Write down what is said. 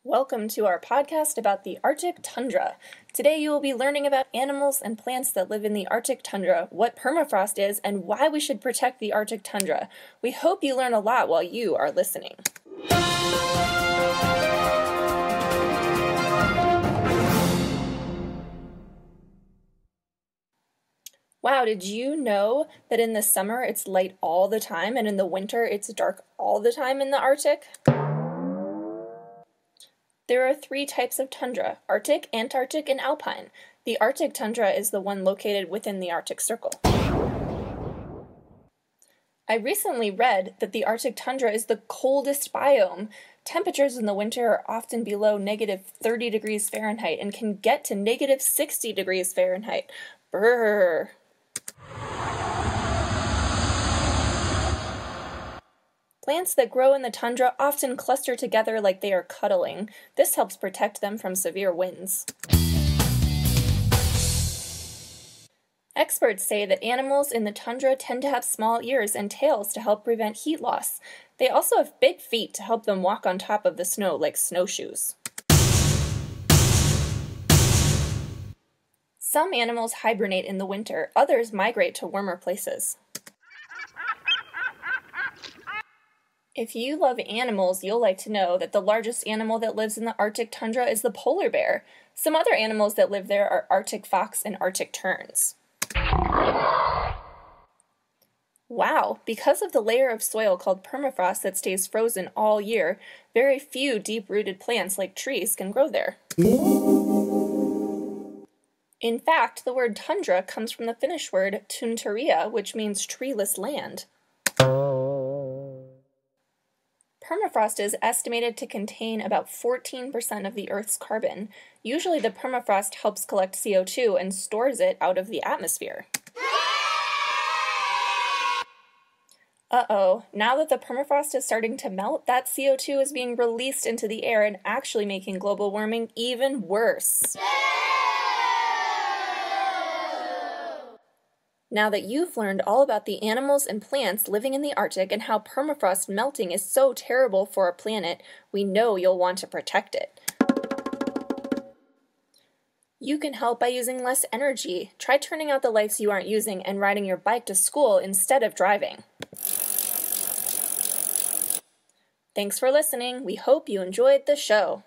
Welcome to our podcast about the Arctic tundra. Today you will be learning about animals and plants that live in the Arctic tundra, what permafrost is, and why we should protect the Arctic tundra. We hope you learn a lot while you are listening. Wow, did you know that in the summer it's light all the time and in the winter it's dark all the time in the Arctic? There are three types of tundra: Arctic, Antarctic, and Alpine. The Arctic tundra is the one located within the Arctic Circle. I recently read that the Arctic tundra is the coldest biome. Temperatures in the winter are often below -30 degrees Fahrenheit and can get to -60 degrees Fahrenheit. Brrr. Plants that grow in the tundra often cluster together like they are cuddling. This helps protect them from severe winds. Experts say that animals in the tundra tend to have small ears and tails to help prevent heat loss. They also have big feet to help them walk on top of the snow like snowshoes. Some animals hibernate in the winter, others migrate to warmer places. If you love animals, you'll like to know that the largest animal that lives in the Arctic tundra is the polar bear. Some other animals that live there are Arctic fox and Arctic terns. Wow, because of the layer of soil called permafrost that stays frozen all year, very few deep-rooted plants like trees can grow there. In fact, the word tundra comes from the Finnish word tunturia, which means treeless land. Permafrost is estimated to contain about 14% of the Earth's carbon. Usually the permafrost helps collect CO2 and stores it out of the atmosphere. Uh-oh, now that the permafrost is starting to melt, that CO2 is being released into the air and actually making global warming even worse. Now that you've learned all about the animals and plants living in the Arctic and how permafrost melting is so terrible for our planet, we know you'll want to protect it. You can help by using less energy. Try turning out the lights you aren't using and riding your bike to school instead of driving. Thanks for listening. We hope you enjoyed the show.